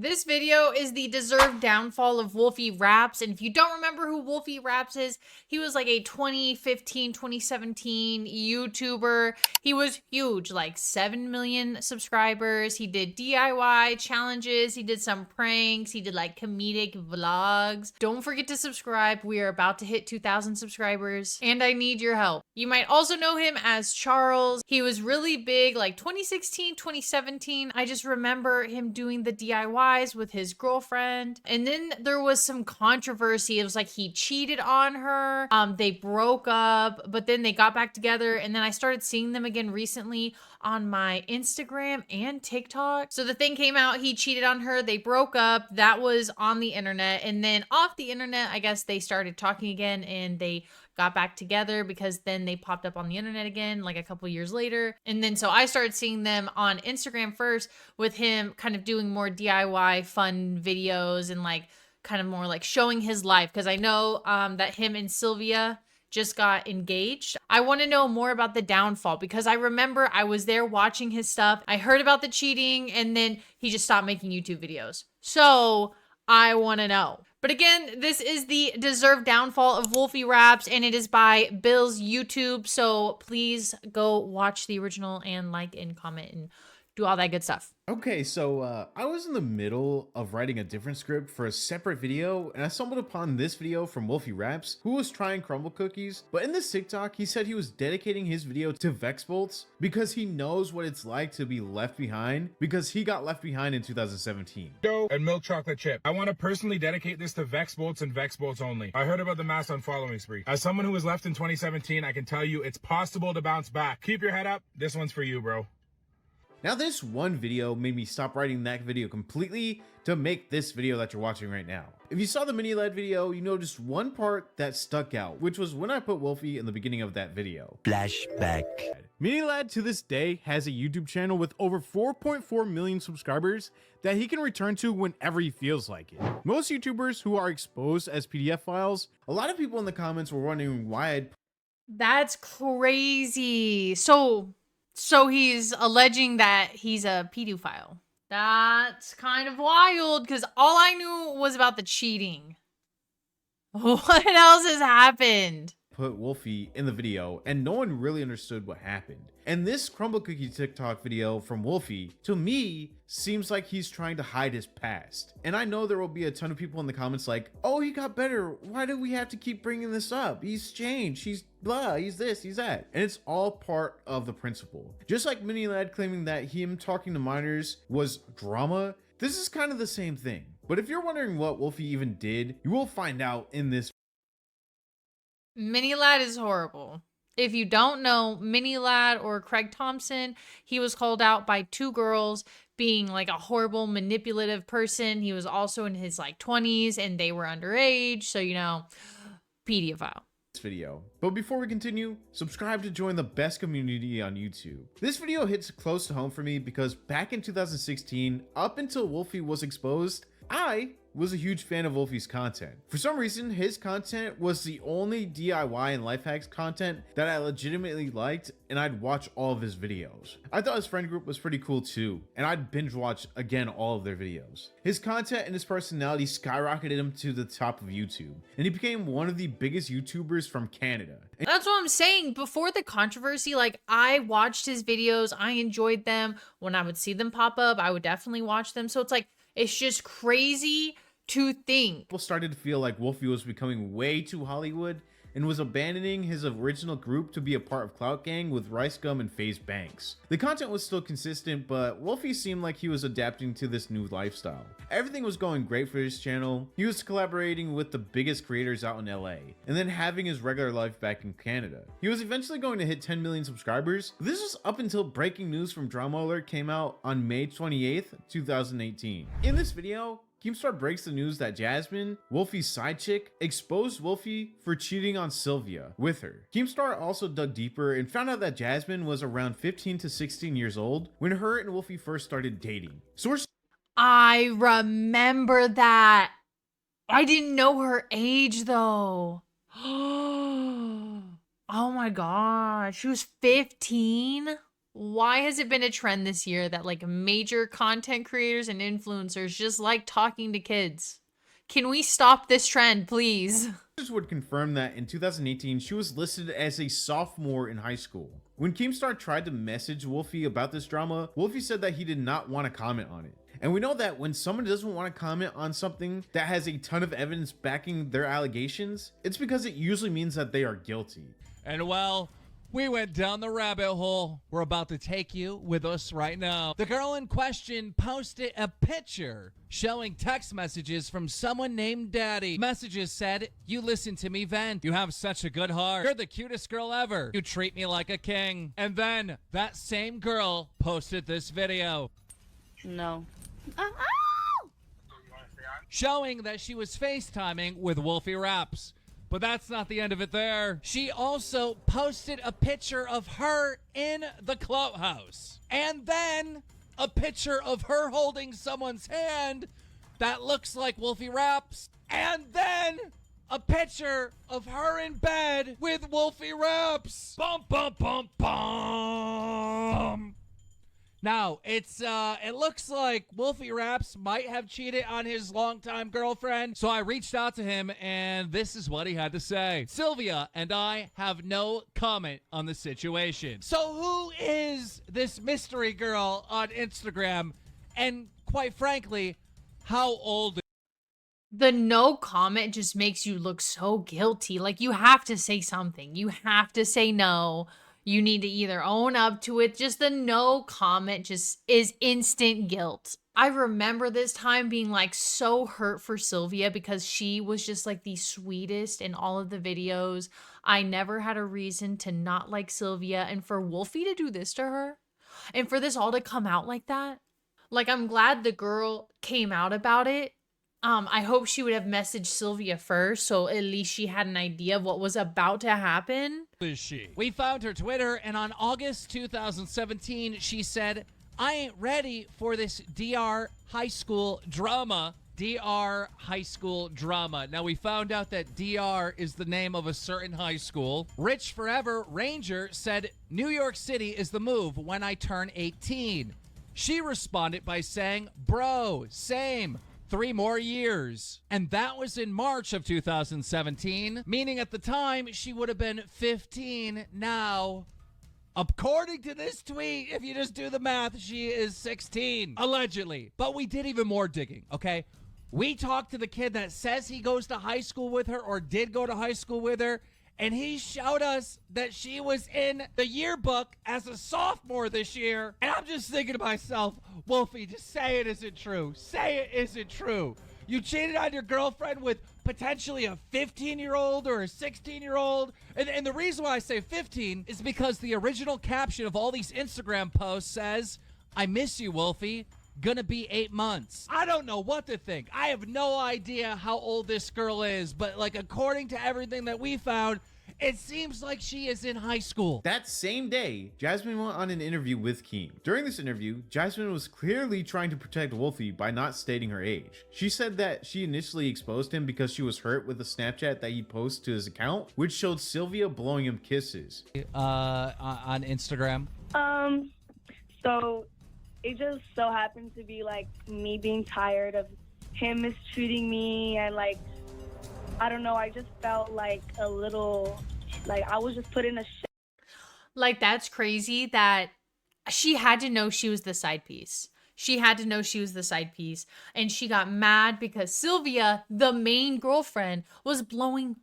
This video is the deserved downfall of WolfieRaps, and if you don't remember who WolfieRaps is, he was like a 2015, 2017 YouTuber. He was huge, like 7 million subscribers. He did DIY challenges, he did some pranks, he did like comedic vlogs. Don't forget to subscribe. We are about to hit 2,000 subscribers, and I need your help. You might also know him as Charles. He was really big like 2016, 2017. I just remember him doing the DIY with his girlfriend, and then there was some controversy. It was like he cheated on her. They broke up, but then they got back together, and then I started seeing them again recently on my Instagram and TikTok. So the thing came out, he cheated on her, they broke up. That was on the internet, and then off the internet, I guess they started talking again, and they got back together because then they popped up on the internet again like a couple years later. And then so I started seeing them on Instagram first, with him kind of doing more DIY fun videos and like kind of more like showing his life, because I know that him and Sylvia just got engaged. I want to know more about the downfall, because I remember I was there watching his stuff. I heard about the cheating, and then he just stopped making YouTube videos. So I want to know. But again, this is the deserved downfall of WolfieRaps, and it is by Bill's YouTube. So please go watch the original and like and comment and do all that good stuff. Okay, so I was in the middle of writing a different script for a separate video, and I stumbled upon this video from WolfieRaps, who was trying crumble cookies. But in this TikTok, he said he was dedicating his video to Vex bolts because he knows what it's like to be left behind, because he got left behind in 2017. Dough and milk chocolate chip. I want to personally dedicate this to Vex bolts and Vex bolts only. I heard about the mass unfollowing spree. As someone who was left in 2017, I can tell you it's possible to bounce back. Keep your head up. This one's for you, bro. Now, this one video made me stop writing that video completely to make this video that you're watching right now. If you saw the mini lad video, you noticed one part that stuck out, which was when I put Wolfie in the beginning of that video. Flashback. Mini lad to this day has a YouTube channel with over 4.4 million subscribers that he can return to whenever he feels like it. Most YouTubers who are exposed as PDF files, a lot of people in the comments were wondering why I'd... That's crazy. So he's alleging that he's a pedophile. That's kind of wild, because all I knew was about the cheating. What else has happened? Put Wolfie in the video, and no one really understood what happened. And this crumble cookie TikTok video from Wolfie, to me, seems like he's trying to hide his past. And I know there will be a ton of people in the comments like, oh, he got better. Why do we have to keep bringing this up? He's changed. He's blah. He's this, he's that. And it's all part of the principle. Just like Mini Lad claiming that him talking to minors was drama, this is kind of the same thing. But if you're wondering what Wolfie even did, you will find out in this. Mini Lad is horrible. If you don't know Mini Lad or Craig Thompson, he was called out by two girls being like a horrible manipulative person. He was also in his like 20s, and they were underage. So, you know, pedophile. Video. But before we continue, subscribe to join the best community on YouTube. This video hits close to home for me because back in 2016, up until Wolfie was exposed, I was a huge fan of Wolfie's content. For some reason, his content was the only DIY and life hacks content that I legitimately liked, and I'd watch all of his videos. I thought his friend group was pretty cool too, and I'd binge watch again all of their videos. His content and his personality skyrocketed him to the top of YouTube, and he became one of the biggest YouTubers from Canada. That's what I'm saying. Before the controversy, like, I watched his videos, I enjoyed them. When I would see them pop up, I would definitely watch them. So it's like, it's just crazy to think. People started to feel like Wolfie was becoming way too Hollywood and was abandoning his original group to be a part of Clout Gang with Rice Gum and FaZe Banks. The content was still consistent, but Wolfie seemed like he was adapting to this new lifestyle. Everything was going great for his channel. He was collaborating with the biggest creators out in LA, and then having his regular life back in Canada. He was eventually going to hit 10 million subscribers. This was up until breaking news from Drama Alert came out on May 28th, 2018. In this video, Keemstar breaks the news that Jasmine, Wolfie's side chick, exposed Wolfie for cheating on Sylvia with her. Keemstar also dug deeper and found out that Jasmine was around 15 to 16 years old when her and Wolfie first started dating. Source: I remember that. I didn't know her age though. Oh my god, she was 15? Why has it been a trend this year that like major content creators and influencers just like talking to kids? Can we stop this trend, please? Would confirm that in 2018 she was listed as a sophomore in high school. When Keemstar tried to message Wolfie about this drama, Wolfie said that he did not want to comment on it. And we know that when someone doesn't want to comment on something that has a ton of evidence backing their allegations, it's because it usually means that they are guilty. And well, we went down the rabbit hole. We're about to take you with us right now. The girl in question posted a picture showing text messages from someone named Daddy. Messages said, "You listen to me vent. You have such a good heart. You're the cutest girl ever. You treat me like a king." And then that same girl posted this video. No. Showing that she was FaceTiming with WolfieRaps. But that's not the end of it there. She also posted a picture of her in the clubhouse. And then a picture of her holding someone's hand that looks like WolfieRaps. And then a picture of her in bed with WolfieRaps. Bum, bum, bum, bum. Now, it looks like WolfieRaps might have cheated on his longtime girlfriend, so I reached out to him, and this is what he had to say. "Sylvia and I have no comment on the situation." So who is this mystery girl on Instagram, and quite frankly, how old? The no comment just makes you look so guilty. Like, you have to say something. You have to say no. You need to either own up to it. Just the no comment just is instant guilt. I remember this time being like so hurt for Sylvia because she was just like the sweetest in all of the videos. I never had a reason to not like Sylvia, and for Wolfie to do this to her and for this all to come out like that. Like, I'm glad the girl came out about it. I hope she would have messaged Sylvia first, so at least she had an idea of what was about to happen. Is she? We found her Twitter, and on August 2017, she said, "I ain't ready for this DR high school drama." DR high school drama. Now, we found out that DR is the name of a certain high school. Rich Forever Ranger said, "New York City is the move when I turn 18. She responded by saying, "Bro, same. 3 more years." And that was in March of 2017, meaning at the time she would have been 15 now. According to this tweet, if you just do the math, she is 16, allegedly. But we did even more digging, okay? We talked to the kid that says he goes to high school with her or did go to high school with her, and he showed us that she was in the yearbook as a sophomore this year. And I'm just thinking to myself, Wolfie, just say it isn't true. Say it isn't true. You cheated on your girlfriend with potentially a 15-year-old or a 16-year-old. And the reason why I say 15 is because the original caption of all these Instagram posts says, "I miss you, Wolfie. Gonna be 8 months." I don't know what to think. I have no idea how old this girl is, but like according to everything that we found, it seems like she is in high school. That same day, Jasmine went on an interview with Keem. During this interview, Jasmine was clearly trying to protect Wolfie by not stating her age. She said that she initially exposed him because she was hurt with a Snapchat that he posted to his account, which showed Sylvia blowing him kisses. On Instagram. So it just so happened to be like me being tired of him mistreating me, and like, I don't know, I just felt like a little, like I was just put in a Like, that's crazy that she had to know she was the side piece. She had to know she was the side piece. And she got mad because Sylvia, the main girlfriend, was blowing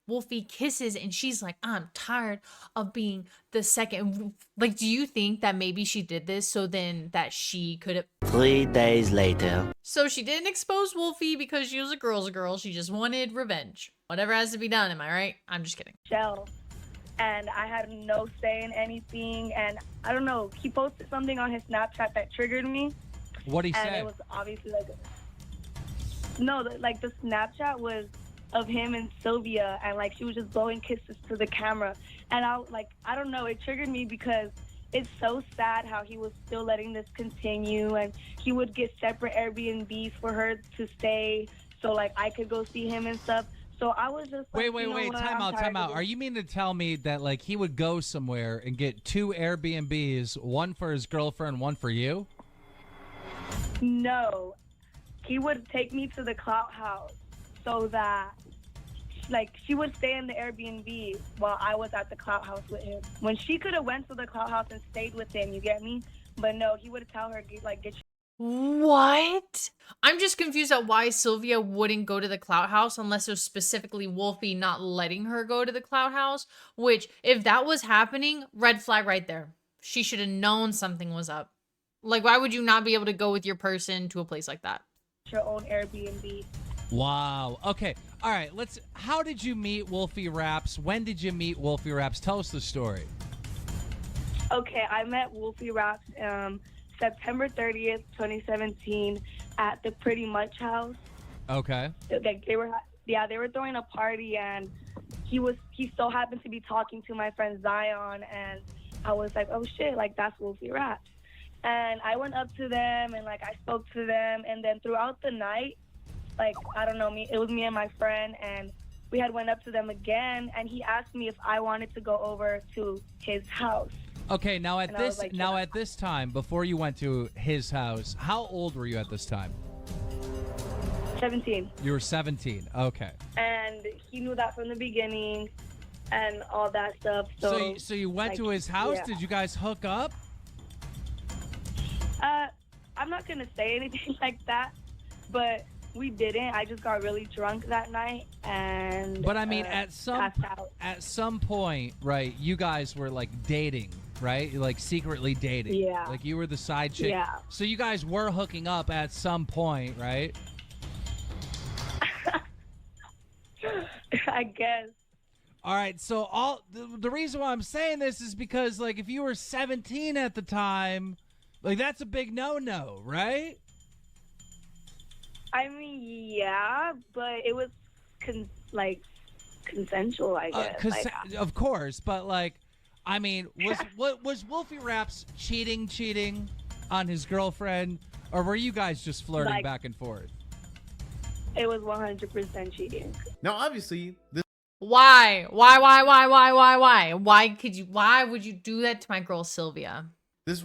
Wolfie kisses, and she's like, "I'm tired of being the second." Like, do you think that maybe she did this so then that she could have 3 days later. So she didn't expose Wolfie because she was a girl's girl. She just wanted revenge. Whatever has to be done, am I right? I'm just kidding. shell, and I had no say in anything. And I don't know, he posted something on his Snapchat that triggered me. What'd he And say? it was obviously like, no, like the Snapchat was of him and Sylvia, and like she was just blowing kisses to the camera. And I don't know, it triggered me because it's so sad how he was still letting this continue, and he would get separate Airbnbs for her to stay so like I could go see him and stuff. So I was just like, Wait, you know what? time I'm out, tired time of out. this. Are you mean to tell me that like he would go somewhere and get 2 Airbnbs, one for his girlfriend, one for you? No, he would take me to the clout house so that, like, she would stay in the Airbnb while I was at the clout house with him. When she could have went to the clout house and stayed with him, you get me? But no, he would tell her, like, get What? I'm just confused at why Sylvia wouldn't go to the Clout House unless it was specifically Wolfie not letting her go to the Clout House, which, if that was happening, red flag right there. She should have known something was up. Like, why would you not be able to go with your person to a place like that? your own Airbnb. Wow. Okay. All right. How did you meet WolfieRaps? When did you meet WolfieRaps? Tell us the story. Okay, I met WolfieRaps September 30th, 2017 at the Pretty Much House. Okay. Like they were throwing a party, and he so happened to be talking to my friend Zion, and I was like, oh shit, like that's WolfieRaps. And I went up to them and like I spoke to them, and then throughout the night, like I don't know, it was me and my friend, and we had went up to them again, and he asked me if I wanted to go over to his house. Okay, now And I was like, yeah. at this time, before you went to his house, how old were you at this time? 17. You were 17. Okay. And he knew that from the beginning and all that stuff. So you went like, to his house? yeah. Did you guys hook up? I'm not going to say anything like that, but we didn't. I just got really drunk that night and But I mean, passed out. at some point, right, you guys were like dating, right? Like secretly dating. Yeah. Like you were the side chick. Yeah. So you guys were hooking up at some point, right? I guess. All right, so the reason why I'm saying this is because like if you were 17 at the time, like that's a big no-no, right? I mean, yeah, but it was consensual, I guess. Of course, but like, I mean, was WolfieRaps cheating on his girlfriend, or were you guys just flirting Like- back and forth? It was 100% cheating. Now, obviously, this Why? Why? Why would you do that to my girl Sylvia?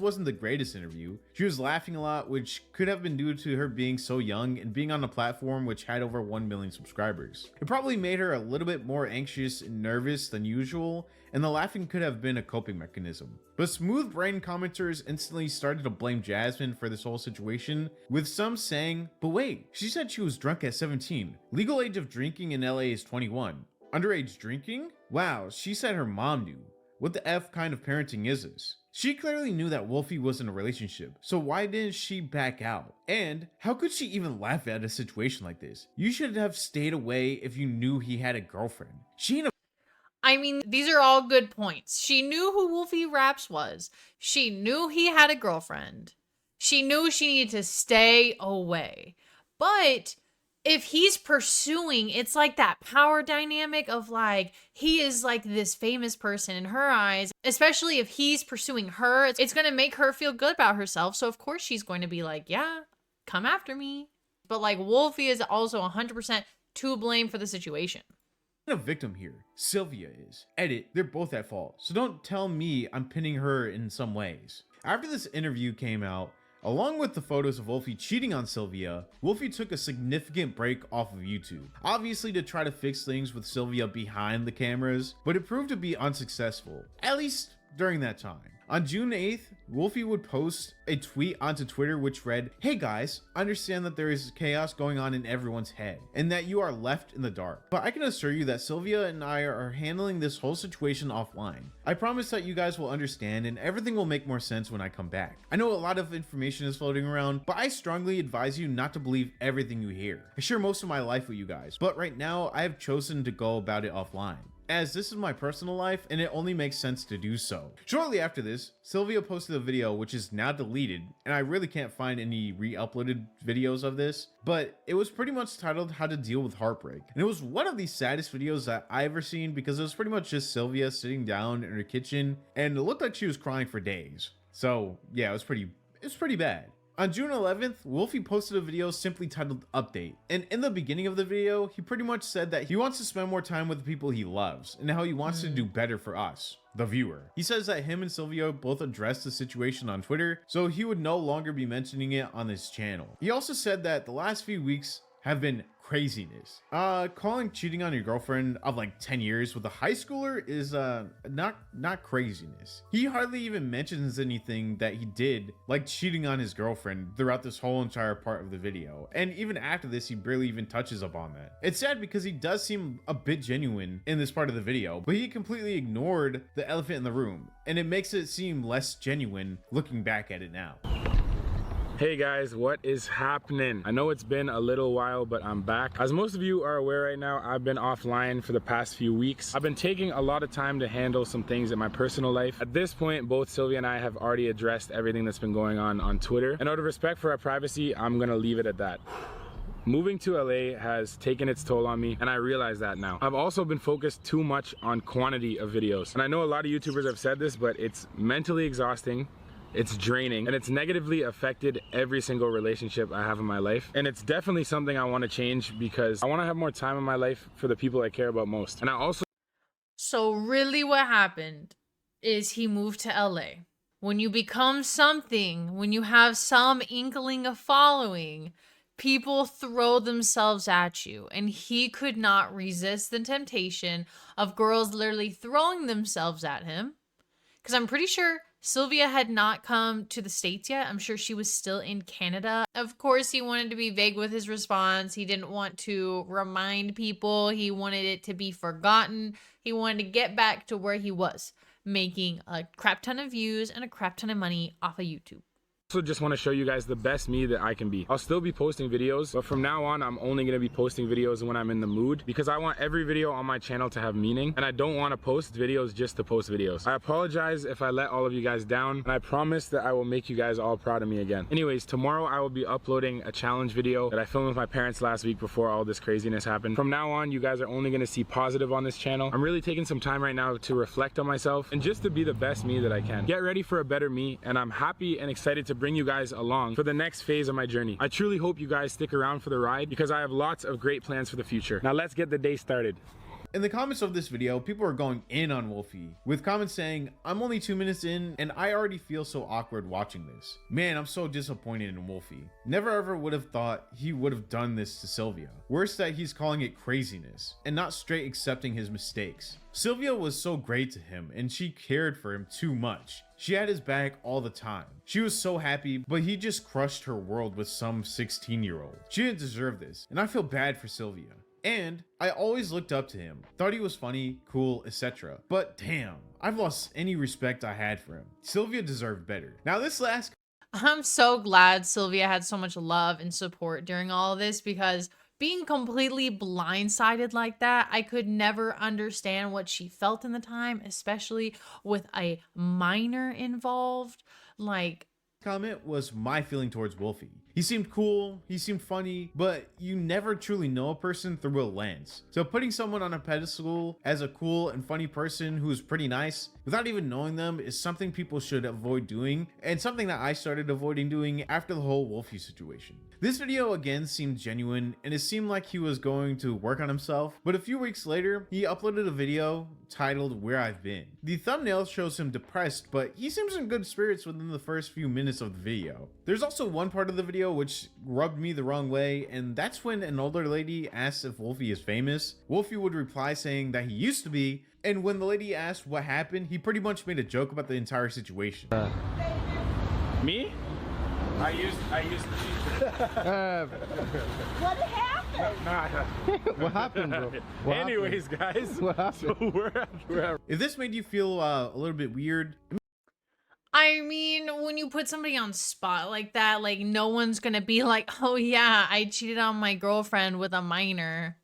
wasn't the greatest interview. She was laughing a lot, which could have been due to her being so young and being on a platform which had over 1 million subscribers. It probably made her a little bit more anxious and nervous than usual, and the laughing could have been a coping mechanism. But smooth brain commenters instantly started to blame Jasmine for this whole situation, with some saying, but wait, she said she was drunk at 17. Legal age of drinking in LA is 21. Underage drinking? Wow, she said her mom knew. What the F kind of parenting is this? She clearly knew that Wolfie was in a relationship, so why didn't she back out? And how could she even laugh at a situation like this? You should have stayed away if you knew he had a girlfriend. She ain't a I mean, these are all good points. She knew who WolfieRaps was. She knew he had a girlfriend. She knew she needed to stay away. But if he's pursuing, it's like that power dynamic of like, he is like this famous person in her eyes, especially if he's pursuing her, it's going to make her feel good about herself. So of course she's going to be like, yeah, come after me. But like Wolfie is also 100% to blame for the situation. victim here. Sylvia is. Edit, they're both at fault. So don't tell me I'm pinning her in some ways. After this interview came out, along with the photos of Wolfie cheating on Sylvia, Wolfie took a significant break off of YouTube. Obviously to try to fix things with Sylvia behind the cameras, but it proved to be unsuccessful, at least during that time. On June 8th, Wolfie would post a tweet onto Twitter which read, "Hey guys, I understand that there is chaos going on in everyone's head and that you are left in the dark. But I can assure you that Sylvia and I are handling this whole situation offline. I promise that you guys will understand and everything will make more sense when I come back. I know a lot of information is floating around, but I strongly advise you not to believe everything you hear. I share most of my life with you guys, but right now I have chosen to go about it offline, as this is my personal life and it only makes sense to do so." Shortly after this, Sylvia posted a video which is now deleted, and I really can't find any re-uploaded videos of this, but it was pretty much titled "How to Deal with Heartbreak." And it was one of the saddest videos that I've ever seen because it was pretty much just Sylvia sitting down in her kitchen and it looked like she was crying for days. So yeah, it was pretty bad. On June 11th, Wolfie posted a video simply titled Update, and in the beginning of the video, he pretty much said that he wants to spend more time with the people he loves, and how he wants to do better for us, the viewer. He says that him and Sylvia both addressed the situation on Twitter, so he would no longer be mentioning it on his channel. He also said that the last few weeks have been craziness. Calling cheating on your girlfriend of like 10 years with a high schooler is not craziness. He hardly even mentions anything that he did, like cheating on his girlfriend, throughout this whole entire part of the video. And even after this, he barely even touches upon that. It's sad because he does seem a bit genuine in this part of the video, but he completely ignored the elephant in the room, and it makes it seem less genuine looking back at it now. Hey guys, what is happening? I know it's been a little while, but I'm back. As most of you are aware right now, I've been offline for the past few weeks. I've been taking a lot of time to handle some things in my personal life. At this point, both Sylvia and I have already addressed everything that's been going on Twitter. And out of respect for our privacy, I'm gonna leave it at that. Moving to LA has taken its toll on me, and I realize that now. I've also been focused too much on quantity of videos. And I know a lot of YouTubers have said this, but it's mentally exhausting. It's draining, and it's negatively affected every single relationship I have in my life. And it's definitely something I want to change because I want to have more time in my life for the people I care about most. And I also... So really what happened is he moved to LA. When you become something, when you have some inkling of following, people throw themselves at you. And he could not resist the temptation of girls literally throwing themselves at him. Because I'm pretty sure Sylvia had not come to the States yet. I'm sure she was still in Canada. Of course, he wanted to be vague with his response. He didn't want to remind people. He wanted it to be forgotten. He wanted to get back to where he was, making a crap ton of views and a crap ton of money off of YouTube. Also just want to show you guys the best me that I can be. I'll still be posting videos, but from now on, I'm only going to be posting videos when I'm in the mood because I want every video on my channel to have meaning, and I don't want to post videos just to post videos. I apologize if I let all of you guys down, and I promise that I will make you guys all proud of me again. Anyways, tomorrow I will be uploading a challenge video that I filmed with my parents last week before all this craziness happened. From now on, you guys are only going to see positive on this channel. I'm really taking some time right now to reflect on myself and just to be the best me that I can. Get ready for a better me, and I'm happy and excited to bring you guys along for the next phase of my journey. I truly hope you guys stick around for the ride because I have lots of great plans for the future. Now let's get the day started. In the comments of this video, people are going in on Wolfie, with comments saying, I'm only 2 minutes in and I already feel so awkward watching this. Man, I'm so disappointed in Wolfie. Never ever would have thought he would have done this to Sylvia. Worse that he's calling it craziness and not straight accepting his mistakes. Sylvia was so great to him and she cared for him too much. She had his back all the time. She was so happy, but he just crushed her world with some 16-year-old. She didn't deserve this, and I feel bad for Sylvia. And I always looked up to him, thought he was funny, cool, etc. But damn, I've lost any respect I had for him. Sylvia deserved better. Now this last... I'm so glad Sylvia had so much love and support during all of this, because being completely blindsided like that, I could never understand what she felt in the time, especially with a minor involved. Like, comment was my feeling towards Wolfie. He seemed cool, he seemed funny, but you never truly know a person through a lens. So putting someone on a pedestal as a cool and funny person who's pretty nice without even knowing them is something people should avoid doing, and something that I started avoiding doing after the whole Wolfie situation. This video again seemed genuine, and it seemed like he was going to work on himself, but a few weeks later, he uploaded a video titled Where I've Been. The thumbnail shows him depressed, but he seems in good spirits within the first few minutes of the video. There's also one part of the video which rubbed me the wrong way, and that's when an older lady asks if Wolfie is famous. Wolfie would reply saying that he used to be, and when the lady asked what happened, he pretty much made a joke about the entire situation. Me? I used to be. What happened? What happened, bro? What Anyways, happened? guys, What happened? so we're at If this made you feel a little bit weird, I mean, when you put somebody on spot like that, like, no one's gonna be like, oh yeah, I cheated on my girlfriend with a minor.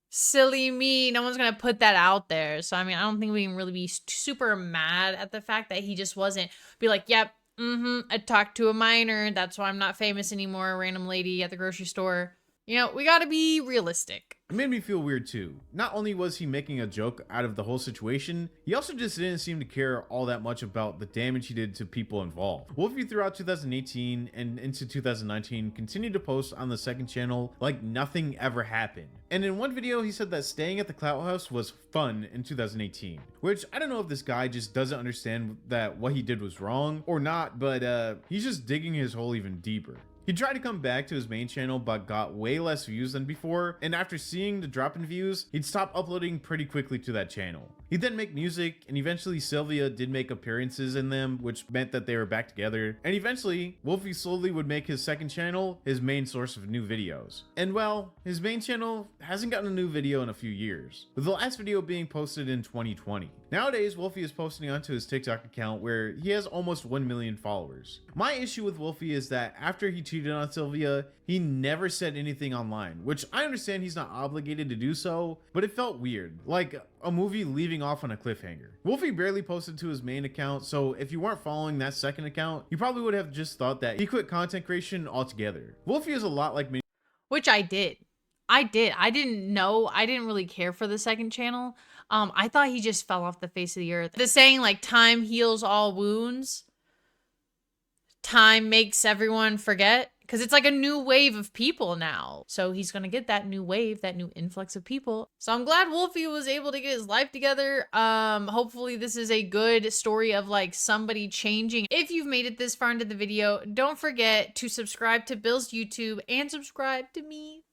Silly me. No one's gonna put that out there. So, I mean, I don't think we can really be super mad at the fact that he just wasn't be like, yep, I talked to a minor. That's why I'm not famous anymore. A random lady at the grocery store. You know, we gotta be realistic. It made me feel weird too. Not only was he making a joke out of the whole situation, he also just didn't seem to care all that much about the damage he did to people involved. Wolfie throughout 2018 and into 2019 continued to post on the second channel like nothing ever happened. And in one video he said that staying at the Clout House was fun in 2018, which I don't know if this guy just doesn't understand that what he did was wrong or not, but he's just digging his hole even deeper. He tried to come back to his main channel but got way less views than before, and after seeing the drop in views, he'd stop uploading pretty quickly to that channel. He'd then make music, and eventually Sylvia did make appearances in them, which meant that they were back together, and eventually, Wolfie slowly would make his second channel his main source of new videos. And well, his main channel hasn't gotten a new video in a few years, with the last video being posted in 2020. Nowadays, Wolfie is posting onto his TikTok account where he has almost 1 million followers. My issue with Wolfie is that after he cheated on Sylvia, he never said anything online, which I understand he's not obligated to do so, but it felt weird, like a movie leaving off on a cliffhanger. Wolfie barely posted to his main account, so if you weren't following that second account, you probably would have just thought that he quit content creation altogether. Wolfie is a lot like me. Which I did. I didn't know. I didn't really care for the second channel. I thought he just fell off the face of the earth. The saying like time heals all wounds. Time makes everyone forget. Because it's like a new wave of people now. So he's going to get that new wave, that new influx of people. So I'm glad Wolfie was able to get his life together. Hopefully this is a good story of like somebody changing. If you've made it this far into the video, don't forget to subscribe to Bill's YouTube and subscribe to me.